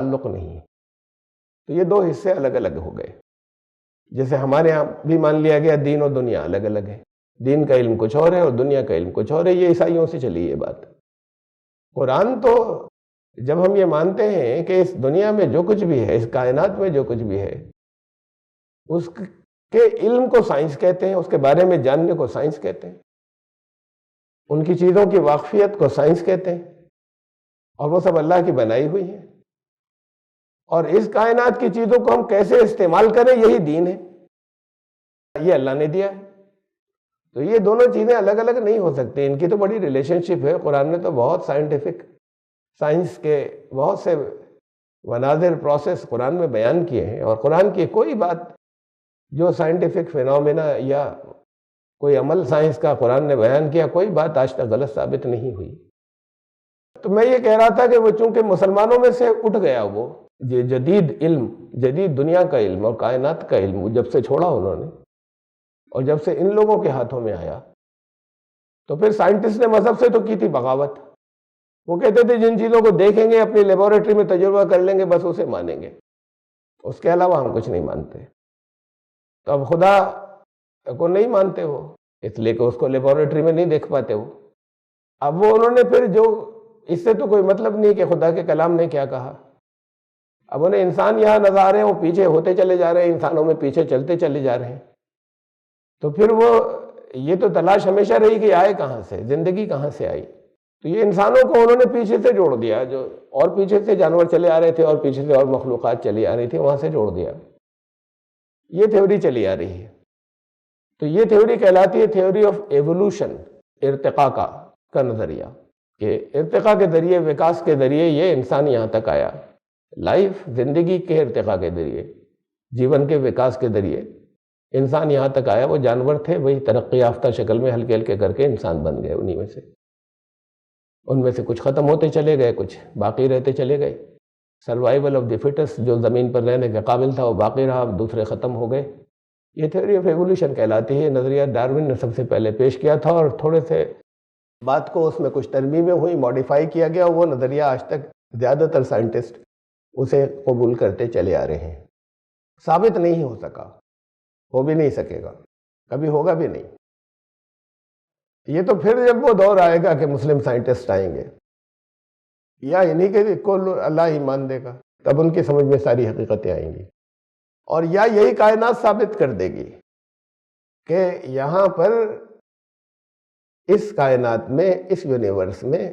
تعلق نہیں ہے۔ تو یہ دو حصے الگ الگ ہو گئے۔ جیسے ہمارے ہاں بھی مان لیا گیا دین اور دنیا الگ الگ ہے، دین کا علم کچھ اور ہے اور دنیا کا علم کچھ اور ہے، یہ عیسائیوں سے چلی یہ بات۔ قرآن تو جب ہم یہ مانتے ہیں کہ اس دنیا میں جو کچھ بھی ہے، اس کائنات میں جو کچھ بھی ہے، اس کے علم کو سائنس کہتے ہیں، اس کے بارے میں جاننے کو سائنس کہتے ہیں، ان کی چیزوں کی واقفیت کو سائنس کہتے ہیں، اور وہ سب اللہ کی بنائی ہوئی ہیں، اور اس کائنات کی چیزوں کو ہم کیسے استعمال کریں یہی دین ہے، یہ اللہ نے دیا ہے۔ تو یہ دونوں چیزیں الگ الگ نہیں ہو سکتی، ان کی تو بڑی ریلیشن شپ ہے۔ قرآن نے تو بہت سائنس کے بہت سے مناظر پروسیس قرآن میں بیان کیے ہیں، اور قرآن کی کوئی بات جو سائنٹیفک فینومینا یا کوئی عمل سائنس کا قرآن نے بیان کیا، کوئی بات آج تک غلط ثابت نہیں ہوئی۔ تو میں یہ کہہ رہا تھا کہ وہ چونکہ مسلمانوں میں سے اٹھ گیا، وہ یہ جدید علم، جدید دنیا کا علم اور کائنات کا علم جب سے چھوڑا انہوں نے، اور جب سے ان لوگوں کے ہاتھوں میں آیا، تو پھر سائنٹسٹ نے مذہب سے تو کی تھی بغاوت۔ وہ کہتے تھے جن چیزوں کو دیکھیں گے، اپنی لیبارٹری میں تجربہ کر لیں گے، بس اسے مانیں گے، اس کے علاوہ ہم کچھ نہیں مانتے۔ تو اب خدا کو نہیں مانتے وہ، اس لیے کہ اس کو لیبارٹری میں نہیں دیکھ پاتے وہ۔ اب وہ انہوں نے پھر جو اس سے تو کوئی مطلب نہیں کہ خدا کے کلام نے کیا کہا، اب انہیں انسان یہاں نظر آ رہے ہیں، وہ پیچھے ہوتے چلے جا رہے ہیں، انسانوں میں پیچھے چلتے چلے جا رہے ہیں۔ تو پھر وہ یہ تو تلاش ہمیشہ رہی کہ آئے کہاں سے، زندگی کہاں سے آئی۔ تو یہ انسانوں کو انہوں نے پیچھے سے جوڑ دیا، جو اور پیچھے سے جانور چلے آ رہے تھے اور پیچھے سے اور مخلوقات چلی آ رہی تھی، وہاں سے جوڑ دیا۔ یہ تھیوری چلی آ رہی ہے۔ تو یہ تھیوری کہلاتی ہے تھیوری آف ایوولوشن، ارتقاء کا نظریہ، کہ ارتقاء کے ذریعے، وکاس کے ذریعے یہ انسان یہاں تک آیا۔ لائف، زندگی کے ارتقاء کے ذریعے، جیون کے وکاس کے ذریعے انسان یہاں تک آیا۔ وہ جانور تھے، وہی ترقی یافتہ شکل میں ہلکے ہلکے کر کے انسان بن گئے، انہی میں سے۔ ان میں سے کچھ ختم ہوتے چلے گئے، کچھ باقی رہتے چلے گئے۔ سروائیول آف دی فٹس، جو زمین پر رہنے کے قابل تھا وہ باقی رہا، دوسرے ختم ہو گئے۔ یہ تھیوری آف ایوولوشن کہلاتی ہے۔ نظریہ ڈارون نے سب سے پہلے پیش کیا تھا، اور تھوڑے سے بات کو اس میں کچھ ترمیمیں ہوئی، ماڈیفائی کیا گیا۔ وہ نظریہ آج تک زیادہ تر سائنٹسٹ اسے قبول کرتے چلے آ رہے ہیں۔ ثابت نہیں ہو سکا، ہو بھی نہیں سکے گا، کبھی ہوگا بھی نہیں۔ یہ تو پھر جب وہ دور آئے گا کہ مسلم سائنٹسٹ آئیں گے، یا انہی کے کو اللہ ہی مان دے گا، تب ان کی سمجھ میں ساری حقیقتیں آئیں گی، اور یا یہی کائنات ثابت کر دے گی کہ یہاں پر اس کائنات میں، اس یونیورس میں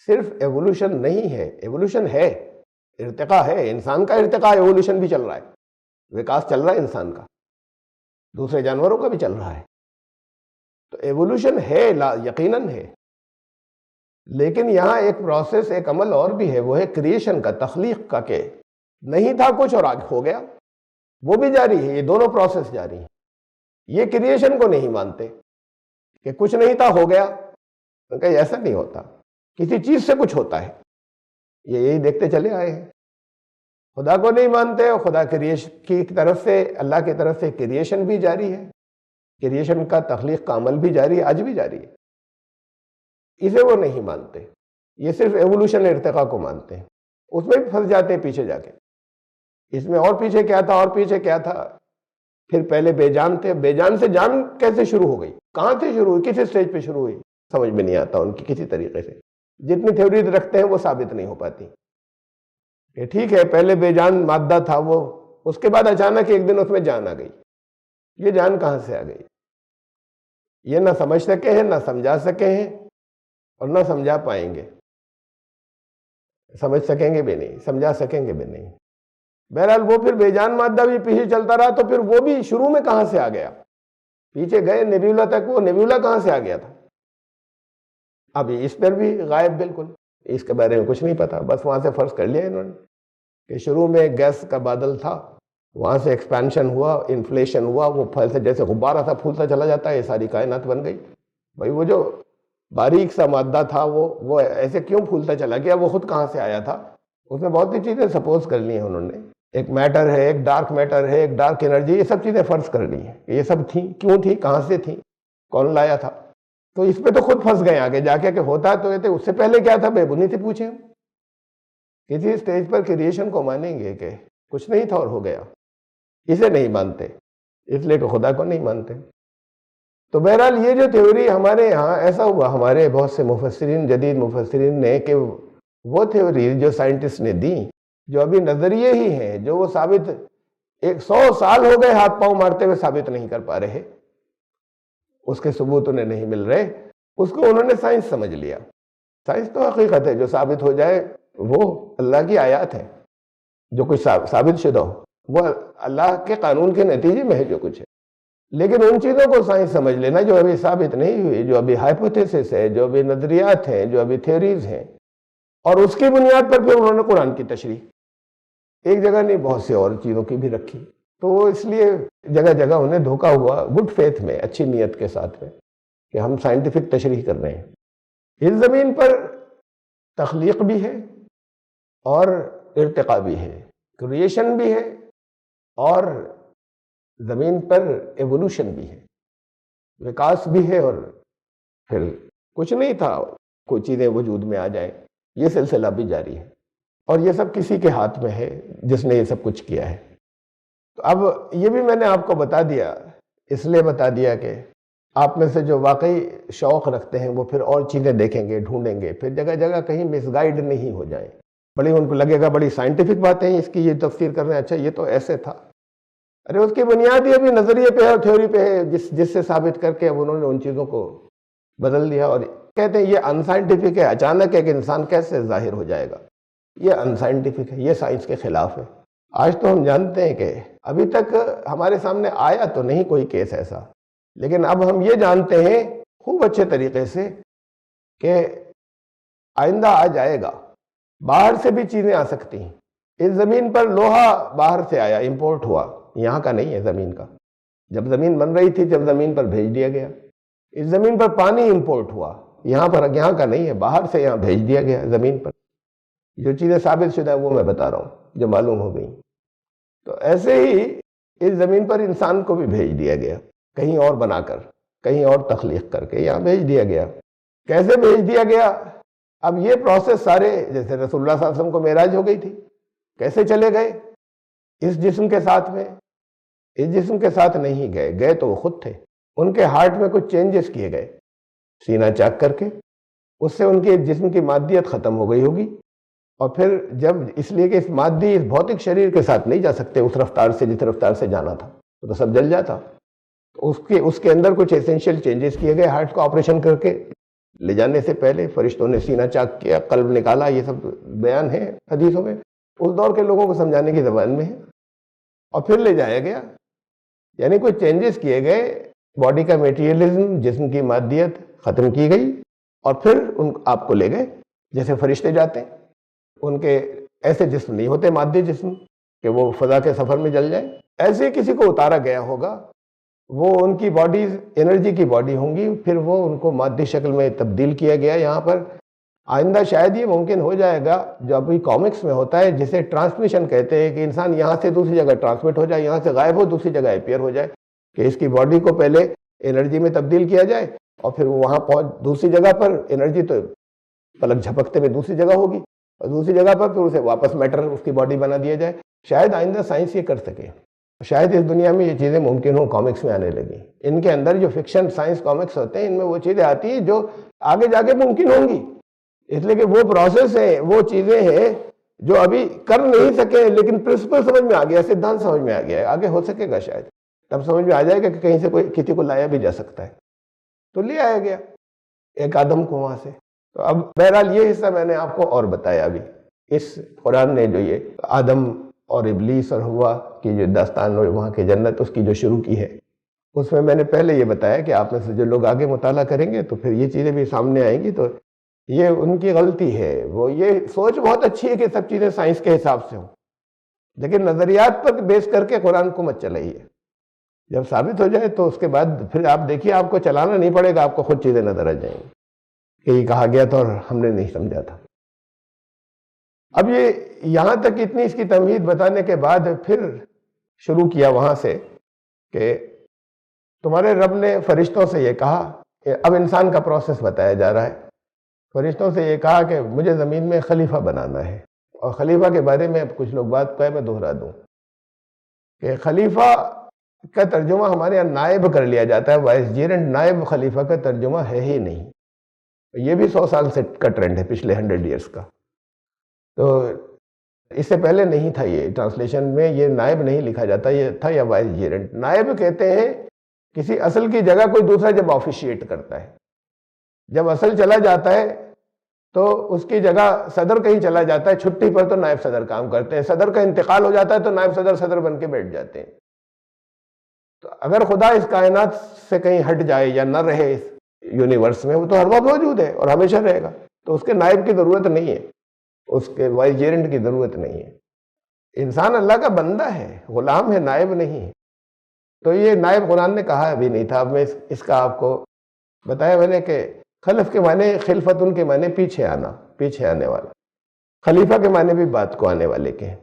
صرف ایوولوشن نہیں ہے، ایوولوشن ہے، ارتقاء ہے، انسان کا ارتقاء، ایوولوشن بھی چل رہا ہے، وکاس چل رہا ہے انسان کا، دوسرے جانوروں کا بھی چل رہا ہے۔ تو ایوولوشن ہے، یقیناً ہے، لیکن یہاں ایک پروسیس، ایک عمل اور بھی ہے، وہ ہے کریشن کا، تخلیق کا، کہ نہیں تھا کچھ اور آج ہو گیا، وہ بھی جاری ہے۔ یہ دونوں پروسیس جاری ہیں۔ یہ کریشن کو نہیں مانتے کہ کچھ نہیں تھا ہو گیا، کہ ایسا نہیں ہوتا، کسی چیز سے کچھ ہوتا ہے، یہی دیکھتے چلے آئے ہیں۔ خدا کو نہیں مانتے، اور خدا کی طرف سے، اللہ کی طرف سے کریشن بھی جاری ہے، کریشن کا، تخلیق کا عمل بھی جاری ہے، آج بھی جاری ہے۔ اسے وہ نہیں مانتے، یہ صرف ایوولوشن، ارتقاء کو مانتے ہیں۔ اس میں بھی پھنس جاتے ہیں پیچھے جا کے، اس میں اور پیچھے کیا تھا، اور پیچھے کیا تھا۔ پھر پہلے بے جان تھے، بے جان سے جان کیسے شروع ہو گئی، کہاں سے شروع ہوئی، کس اسٹیج پہ شروع ہوئی، سمجھ میں نہیں آتا ان کی کسی طریقے سے۔ جتنی تھیوریز رکھتے ہیں وہ ثابت نہیں ہو پاتی کہ ٹھیک ہے پہلے بے جان مادہ تھا وہ، اس کے بعد اچانک ایک دن اس میں جان آ گئی۔ یہ جان کہاں سے آ گئی، یہ نہ سمجھ سکے ہیں، نہ سمجھا سکے ہیں، اور نہ سمجھا پائیں گے، سمجھ سکیں گے بھی نہیں، سمجھا سکیں گے بھی نہیں۔ بہرحال وہ پھر بے جان مادہ بھی پیچھے چلتا رہا، تو پھر وہ بھی شروع میں کہاں سے آ گیا، پیچھے گئے نیبیولا تک، وہ نیبیولا کہاں سے آ گیا تھا، اب اس پر بھی غائب، بالکل اس کے بارے میں کچھ نہیں پتا، بس وہاں سے فرض کر لیا انہوں نے کہ شروع میں گیس کا بادل تھا، وہاں سے ایکسپینشن ہوا، انفلیشن ہوا، وہ پھل سے جیسے غبارہ تھا پھولتا چلا جاتا ہے، یہ ساری کائنات بن گئی۔ بھائی وہ جو باریک سا مادہ تھا وہ ایسے کیوں پھولتا چلا گیا، وہ خود کہاں سے آیا تھا، اس میں بہت سی چیزیں سپوز کر لی ہیں انہوں نے، ایک میٹر ہے، ایک ڈارک میٹر ہے، ایک ڈارک انرجی، یہ سب چیزیں فرض کر لی ہیں، یہ سب تھیں، کیوں تھی، کہاں سے تھیں، کون لایا تھا۔ تو اس پہ تو خود پھنس گئے آگے جا کے کہ ہوتا تو یہ تھے، اس سے پہلے کیا تھا، بے بنی سے پوچھیں، کسی اسٹیج پر کریشن کو مانیں گے کہ کچھ نہیں تھا اور ہو گیا، اسے نہیں مانتے، اس لیے کہ خدا کو نہیں مانتے۔ تو بہرحال یہ جو تھیوری ہمارے یہاں ایسا ہوا، ہمارے بہت سے مفسرین، جدید مفسرین نے، کہ وہ تھیوری جو سائنٹسٹ نے دی، جو ابھی نظریے ہی ہیں، جو وہ ثابت 100 سال ہو گئے ہاتھ پاؤں مارتے ہوئے ثابت نہیں کر پا رہے، اس کے ثبوت انہیں نہیں مل رہے، اس کو انہوں نے سائنس سمجھ لیا۔ سائنس تو حقیقت ہے، جو ثابت ہو جائے وہ اللہ کی آیات ہے، جو کچھ ثابت شدہ ہو وہ اللہ کے قانون کے نتیجے میں ہے جو کچھ ہے۔ لیکن ان چیزوں کو سائنس سمجھ لینا جو ابھی ثابت نہیں ہوئی، جو ابھی ہائپوتھیسس ہے، جو ابھی نظریات ہیں، جو ابھی تھیوریز ہیں، اور اس کی بنیاد پر پھر انہوں نے قرآن کی تشریح ایک جگہ نہیں بہت سی اور چیزوں کی بھی رکھی۔ تو وہ اس لیے جگہ جگہ انہیں دھوکا ہوا، گڈ فیتھ میں، اچھی نیت کے ساتھ میں، کہ ہم سائنٹیفک تشریح کر رہے ہیں۔ اس زمین پر تخلیق بھی ہے اور ارتقاء بھی ہے، کریشن بھی ہے اور زمین پر ایوولوشن بھی ہے، وکاس بھی ہے، اور پھر کچھ نہیں تھا کوئی چیزیں وجود میں آ جائیں، یہ سلسلہ بھی جاری ہے، اور یہ سب کسی کے ہاتھ میں ہے جس نے یہ سب کچھ کیا ہے۔ تو اب یہ بھی میں نے آپ کو بتا دیا، اس لیے بتا دیا کہ آپ میں سے جو واقعی شوق رکھتے ہیں وہ پھر اور چیزیں دیکھیں گے، ڈھونڈیں گے، پھر جگہ جگہ کہیں مس گائیڈ نہیں ہو جائیں۔ بڑی ان کو لگے گا بڑی سائنٹیفک باتیں اس کی یہ تفسیر کر رہے ہیں، اچھا یہ تو ایسے تھا، ارے اس کی بنیاد ہی ابھی نظریے پہ ہے اور تھیوری پہ ہے، جس سے ثابت کر کے اب انہوں نے ان چیزوں کو بدل دیا، اور کہتے ہیں یہ ان سائنٹیفک ہے، اچانک ایک انسان کیسے ظاہر ہو جائے گا، یہ ان سائنٹیفک ہے، یہ سائنس کے خلاف ہے۔ آج تو ہم جانتے ہیں کہ ابھی تک ہمارے سامنے آیا تو نہیں کوئی کیس ایسا، لیکن اب ہم یہ جانتے ہیں خوب اچھے طریقے سے کہ آئندہ آ جائے گا، باہر سے بھی چیزیں آ سکتی ہیں۔ اس زمین پر لوہا باہر سے آیا، امپورٹ ہوا، یہاں کا نہیں ہے زمین کا، جب زمین بن رہی تھی جب زمین پر بھیج دیا گیا۔ اس زمین پر پانی امپورٹ ہوا، یہاں کا نہیں ہے، باہر سے یہاں بھیج دیا گیا زمین پر۔ جو چیزیں ثابت شدہ ہیں وہ میں بتا رہا ہوں جو معلوم ہو گئی۔ تو ایسے ہی اس زمین پر انسان کو بھی بھیج دیا گیا، کہیں اور بنا کر، کہیں اور تخلیق کر کے یہاں بھیج دیا گیا۔ کیسے بھیج دیا گیا؟ اب یہ پروسیس سارے، جیسے رسول اللہ صلی اللہ علیہ وسلم کو معراج ہو گئی تھی، کیسے چلے گئے؟ اس جسم کے ساتھ میں، اس جسم کے ساتھ نہیں گئے تو وہ خود تھے، ان کے ہارٹ میں کچھ چینجز کیے گئے سینہ چاک کر کے، اس سے ان کے جسم کی مادیت ختم ہو گئی ہوگی، اور پھر جب اس لیے کہ اس مادی اس بھوتک شریر کے ساتھ نہیں جا سکتے اس رفتار سے جس رفتار سے جانا تھا، تو سب جل جاتا۔ تو اس کے اندر کچھ ایسینشیل چینجز کیے گئے، ہارٹ کو آپریشن کر کے لے جانے سے پہلے فرشتوں نے سینہ چاک کیا، قلب نکالا، یہ سب بیان ہے حدیثوں میں، اس دور کے لوگوں کو سمجھانے کی زبان میں ہے، اور پھر لے جایا گیا، یعنی کچھ چینجز کیے گئے، باڈی کا میٹیریلزم، جسم کی مادیت ختم کی گئی، اور پھر آپ کو لے گئے جیسے فرشتے جاتے ہیں۔ ان کے ایسے جسم نہیں ہوتے مادی جسم کہ وہ فضا کے سفر میں جل جائے، ایسے کسی کو اتارا گیا ہوگا، وہ ان کی باڈیز انرجی کی باڈی ہوں گی، پھر وہ ان کو مادی شکل میں تبدیل کیا گیا یہاں پر۔ آئندہ شاید یہ ممکن ہو جائے گا جو ابھی کامکس میں ہوتا ہے، جسے ٹرانسمیشن کہتے ہیں، کہ انسان یہاں سے دوسری جگہ ٹرانسمٹ ہو جائے، یہاں سے غائب ہو دوسری جگہ اپیئر ہو جائے، کہ اس کی باڈی کو پہلے انرجی میں تبدیل کیا جائے، اور پھر وہاں پہنچ دوسری جگہ پر انرجی تو پلک جھپکتے میں دوسری جگہ ہوگی، اور دوسری جگہ پر پھر اسے واپس میٹر اس کی باڈی بنا دیا جائے۔ شاید آئندہ سائنس یہ کر سکے، شاید اس دنیا میں یہ چیزیں ممکن ہوں، کامکس میں آنے لگیں۔ ان کے اندر جو فکشن سائنس کامکس ہوتے ہیں، ان میں وہ چیزیں آتی ہیں جو آگے جا کے ممکن ہوں گی، اس لیے کہ وہ پروسیس ہیں، وہ چیزیں ہیں جو ابھی کر نہیں سکے، لیکن پرنسپل سمجھ میں آ گیا، سدھانت سمجھ میں آ گیا ہے، آگے ہو سکے گا شاید، تب سمجھ میں آ جائے گا کہ کہیں سے کوئی کسی کو لایا بھی جا سکتا ہے، تو لے آیا گیا ایک آدم کو وہاں سے۔ تو اب بہرحال یہ حصہ میں نے آپ کو اور بتایا ابھی، اس قرآن نے جو یہ آدم اور ابلیس اور ہوا کی جو داستان اور وہاں کی جنت اس کی جو شروع کی ہے، اس میں نے پہلے یہ بتایا کہ آپ میں سے جو لوگ آگے مطالعہ کریں گے تو پھر یہ چیزیں بھی سامنے آئیں گی، تو یہ ان کی غلطی ہے، وہ یہ سوچ بہت اچھی ہے کہ سب چیزیں سائنس کے حساب سے ہوں، لیکن نظریات پر بیس کر کے قرآن کو مت چلائیے، جب ثابت ہو جائے تو اس کے بعد پھر آپ دیکھیے، آپ کو چلانا نہیں پڑے گا، آپ کو خود چیزیں نظر آ جائیں گی کہ یہ کہا گیا تھا اور ہم نے نہیں سمجھا تھا۔ اب یہ یہاں تک اتنی اس کی تمہید بتانے کے بعد پھر شروع کیا وہاں سے کہ تمہارے رب نے فرشتوں سے یہ کہا کہ اب انسان کا پروسیس بتایا جا رہا ہے، فرشتوں سے یہ کہا کہ مجھے زمین میں خلیفہ بنانا ہے، اور خلیفہ کے بارے میں کچھ لوگ بات کہے میں دہرا دوں کہ خلیفہ کا ترجمہ ہمارے یہاں نائب کر لیا جاتا ہے، وائس جیرنٹ، نائب خلیفہ کا ترجمہ ہے ہی نہیں. یہ بھی 100 سال سے کا ٹرینڈ ہے، پچھلے 100 ایئرس کا. تو اس سے پہلے نہیں تھا، یہ ٹرانسلیشن میں یہ نائب نہیں لکھا جاتا، یہ تھا یا وائس جیرنٹ. نائب کہتے ہیں کسی اصل کی جگہ کوئی دوسرا جب آفیشیٹ کرتا ہے. جب اصل چلا جاتا ہے تو اس کی جگہ صدر کہیں چلا جاتا ہے، چھٹی پر تو نائب صدر کام کرتے ہیں. صدر کا انتقال ہو جاتا ہے تو نائب صدر صدر بن کے بیٹھ جاتے ہیں. تو اگر خدا اس کائنات سے کہیں ہٹ جائے یا نہ رہے اس یونیورس میں، وہ تو ہر وقت موجود ہے اور ہمیشہ رہے گا، تو اس کے نائب کی ضرورت نہیں ہے، اس کے وائس جیرنٹ کی ضرورت نہیں ہے. انسان اللہ کا بندہ ہے، غلام ہے، نائب نہیں ہے. تو یہ نائب قرآن نے کہا ابھی نہیں تھا. اب میں اس کا آپ کو بتایا میں نے کہ خلف کے معنی، خلفت ان کے معنی پیچھے آنا، پیچھے آنے والا. خلیفہ کے معنی بھی بات کو آنے والے کے ہیں.